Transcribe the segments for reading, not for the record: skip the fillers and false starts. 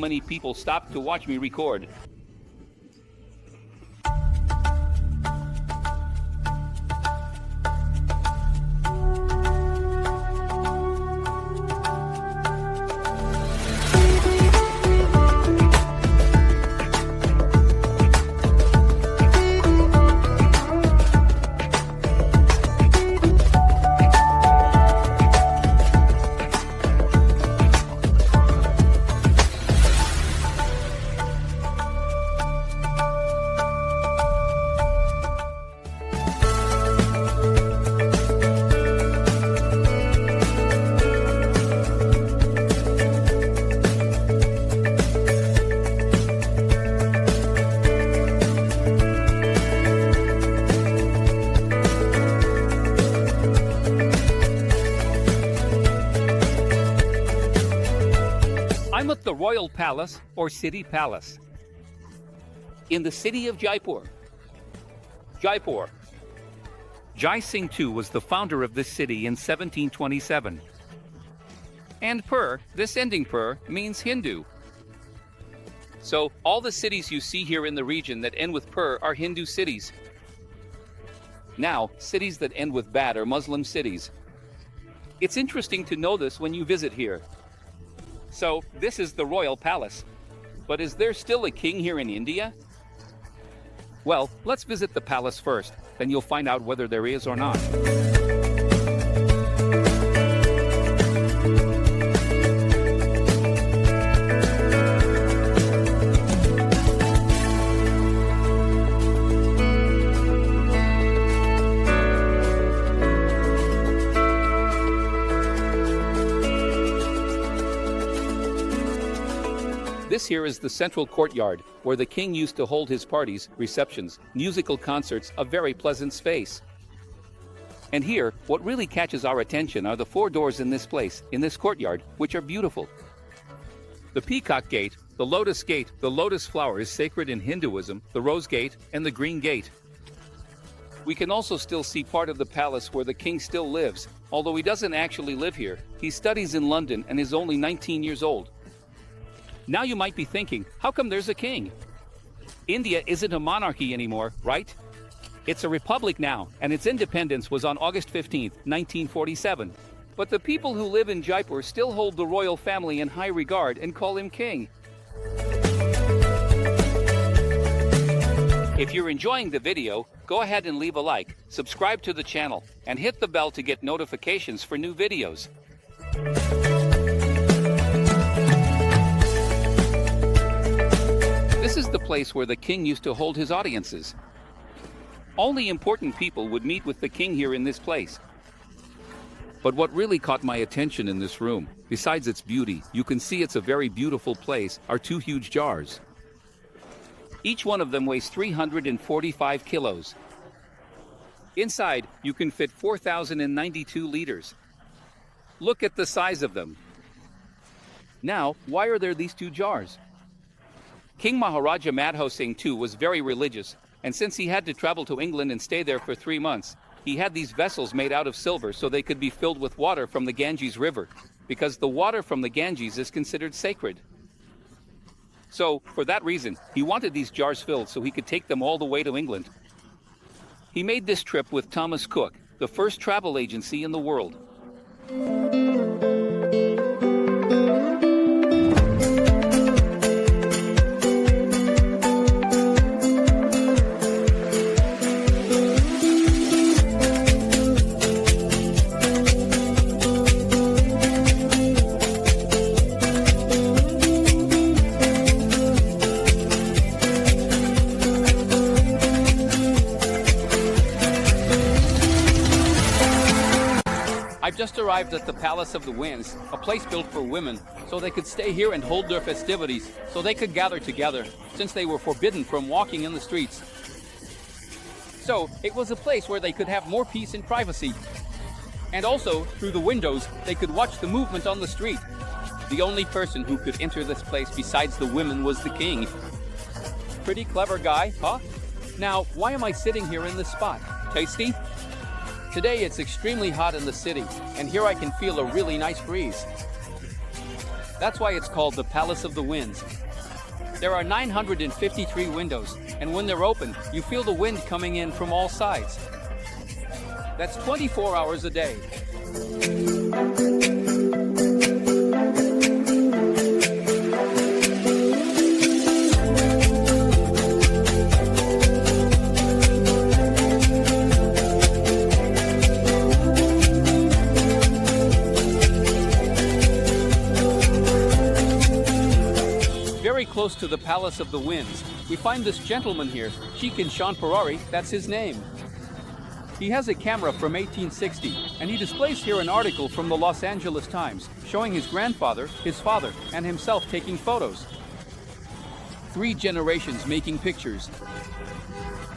many people stopped to watch me record. I'm at the Royal Palace, or City Palace, in the city of Jaipur. Jaipur. Jai Singh II was the founder of this city in 1727. And Pur, this ending Pur, means Hindu. So all the cities you see here in the region that end with Pur are Hindu cities. Now, cities that end with Bad are Muslim cities. It's interesting to know this when you visit here. So, this is the Royal Palace. But is there still a king here in India? Well, let's visit the palace first, then you'll find out whether there is or not. This here is the central courtyard, where the king used to hold his parties, receptions, musical concerts, a very pleasant space. And here, what really catches our attention are the 4 doors in this place, in this courtyard, which are beautiful. The Peacock Gate, the Lotus Gate, the lotus flower is sacred in Hinduism, the Rose Gate, and the Green Gate. We can also still see part of the palace where the king still lives, although he doesn't actually live here. He studies in London and is only 19 years old. Now you might be thinking, how come there's a king? India isn't a monarchy anymore, right? It's a republic now, and its independence was on August 15, 1947. But the people who live in Jaipur still hold the royal family in high regard and call him king. If you're enjoying the video, go ahead and leave a like, subscribe to the channel, and hit the bell to get notifications for new videos. This is the place where the king used to hold his audiences. Only important people would meet with the king here in this place. But what really caught my attention in this room, besides its beauty, you can see it's a very beautiful place, are 2 huge jars. Each one of them weighs 345 kilos. Inside, you can fit 4,092 liters. Look at the size of them. Now, why are there these 2 jars? King Maharaja Madho Singh II was very religious, and since he had to travel to England and stay there for 3 months, he had these vessels made out of silver so they could be filled with water from the Ganges River, because the water from the Ganges is considered sacred. So, for that reason, he wanted these jars filled so he could take them all the way to England. He made this trip with Thomas Cook, the first travel agency in the world. I've just arrived at the Palace of the Winds, a place built for women, so they could stay here and hold their festivities, so they could gather together, since they were forbidden from walking in the streets. So, it was a place where they could have more peace and privacy. And also, through the windows, they could watch the movement on the street. The only person who could enter this place besides the women was the king. Pretty clever guy, huh? Now, why am I sitting here in this spot? Tasty? Today it's extremely hot in the city, and here I can feel a really nice breeze. That's why it's called the Palace of the Winds. There are 953 windows, and when they're open, you feel the wind coming in from all sides. That's 24 hours a day. Very close to the Palace of the Winds, we find this gentleman here, Jantar, that's his name. He has a camera from 1860, and he displays here an article from the Los Angeles Times, showing his grandfather, his father, and himself taking photos. 3 generations making pictures.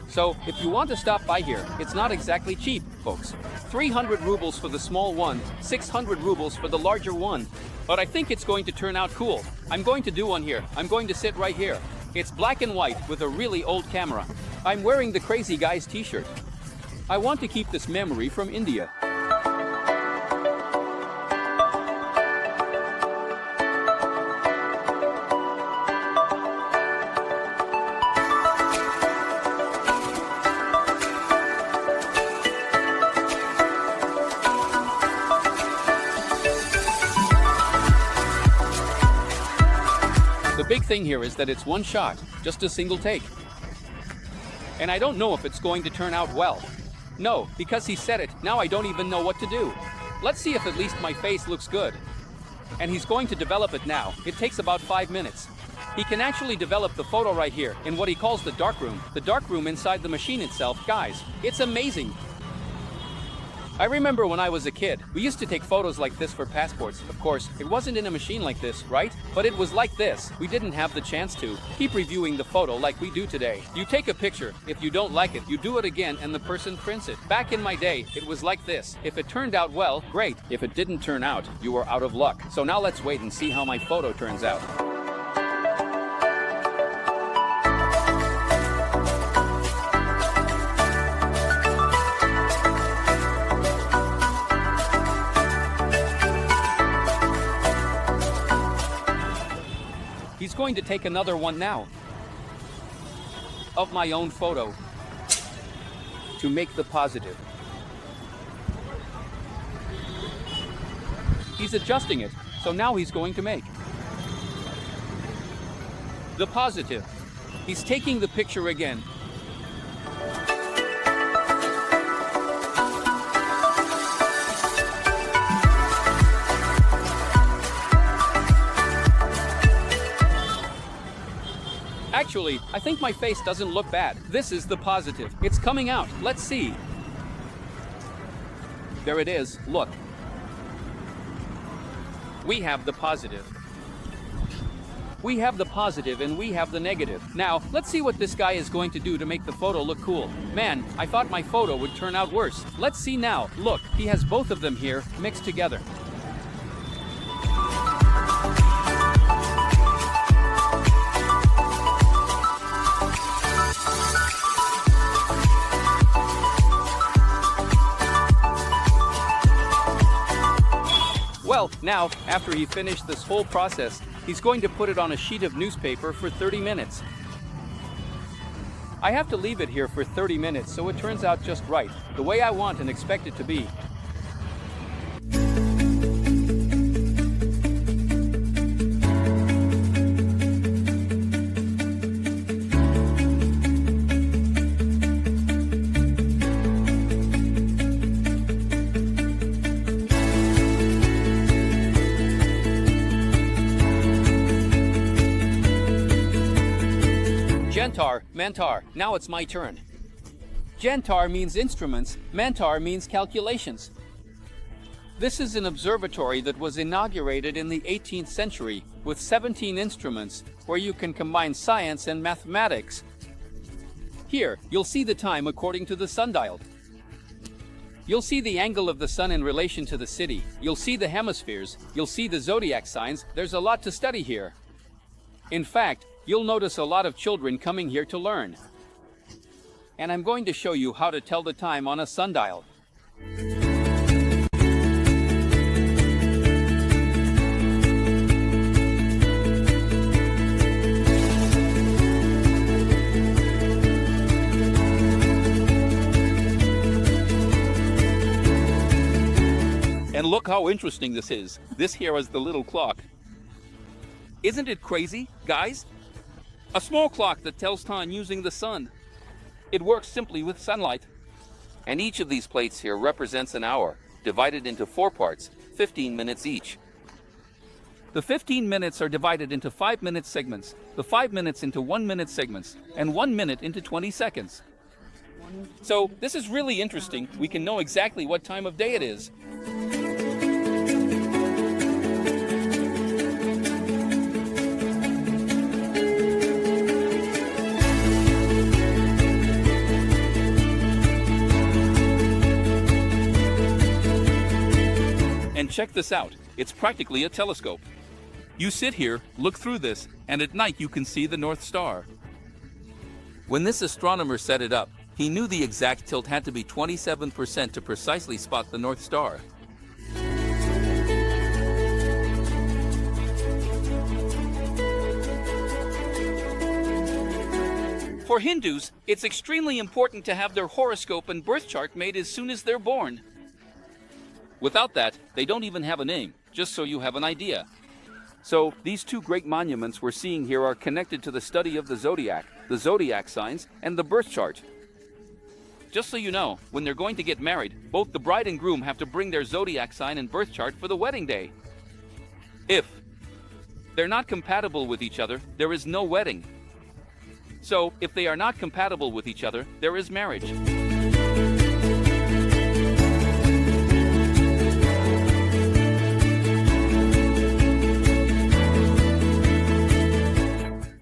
So, if you want to stop by here, it's not exactly cheap, folks. 300 rubles for the small one, 600 rubles for the larger one. But I think it's going to turn out cool. I'm going to do one here. I'm going to sit right here. It's black and white with a really old camera. I'm wearing the Crazy Guys t-shirt. I want to keep this memory from India. The big thing here is that it's one shot, just a single take. And I don't know if it's going to turn out well. No, because he said it, now I don't even know what to do. Let's see if at least my face looks good. And he's going to develop it now. It takes about 5 minutes. He can actually develop the photo right here in what he calls the darkroom. The darkroom inside the machine itself, guys, it's amazing. I remember when I was a kid, we used to take photos like this for passports. Of course, it wasn't in a machine like this, right? But it was like this. We didn't have the chance to keep reviewing the photo like we do today. You take a picture. If you don't like it, you do it again and the person prints it. Back in my day, it was like this. If it turned out well, great. If it didn't turn out, you were out of luck. So now let's wait and see how my photo turns out. He's going to take another one now of my own photo to make the positive. He's adjusting it, so now he's going to make the positive. He's taking the picture again. Actually, I think my face doesn't look bad. This is the positive. It's coming out. Let's see. There it is. Look. We have the positive. We have the positive and we have the negative. Now, let's see what this guy is going to do to make the photo look cool. Man, I thought my photo would turn out worse. Let's see now. Look, he has both of them here mixed together. Well, now, after he finished this whole process, he's going to put it on a sheet of newspaper for 30 minutes. I have to leave it here for 30 minutes so it turns out just right, the way I want and expect it to be. Jantar Mantar, now it's my turn. Jantar means instruments, Mantar means calculations. This is an observatory that was inaugurated in the 18th century with 17 instruments where you can combine science and mathematics. Here, you'll see the time according to the sundial. You'll see the angle of the sun in relation to the city. You'll see the hemispheres. You'll see the zodiac signs. There's a lot to study here. In fact, you'll notice a lot of children coming here to learn. And I'm going to show you how to tell the time on a sundial. Jantar, 10 minutes. look how interesting this is. This here is the little clock. Isn't it crazy, guys? A small clock that tells time using the sun. It works simply with sunlight. And each of these plates here represents an hour, divided into 4 parts, 15 minutes each. The 15 minutes are divided into 5-minute segments, the 5 minutes into 1-minute segments, and 1 minute into 20 seconds. So this is really interesting. We can know exactly what time of day it is. And check this out. It's practically a telescope. You sit here, look through this, and at night you can see the North Star. When this astronomer set it up, he knew the exact tilt had to be 27% to precisely spot the North Star. For Hindus, it's extremely important to have their horoscope and birth chart made as soon as they're born. Without that, they don't even have a name, just so you have an idea. So, these 2 great monuments we're seeing here are connected to the study of the zodiac signs, and the birth chart. Just so you know, when they're going to get married, both the bride and groom have to bring their zodiac sign and birth chart for the wedding day. If they're not compatible with each other, there is no wedding. So, if they are not compatible with each other, there is marriage.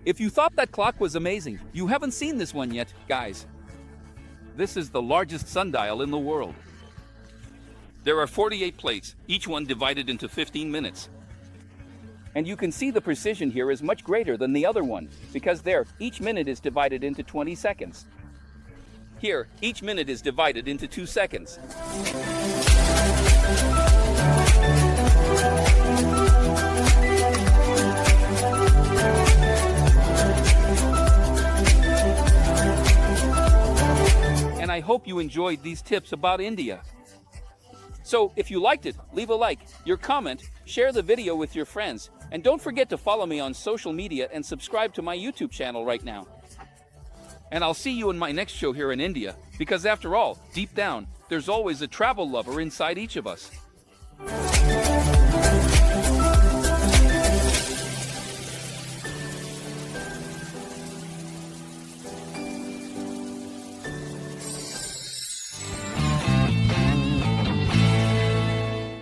If you thought that clock was amazing, you haven't seen this one yet, guys. This is the largest sundial in the world. There are 48 plates, each one divided into 15 minutes. And you can see the precision here is much greater than the other one, because there, each minute is divided into 20 seconds. Here, each minute is divided into 2 seconds. And I hope you enjoyed these tips about India. So, if you liked it, leave a like, your comment, share the video with your friends, and don't forget to follow me on social media and subscribe to my YouTube channel right now. And I'll see you in my next show here in India, because after all, deep down, there's always a travel lover inside each of us.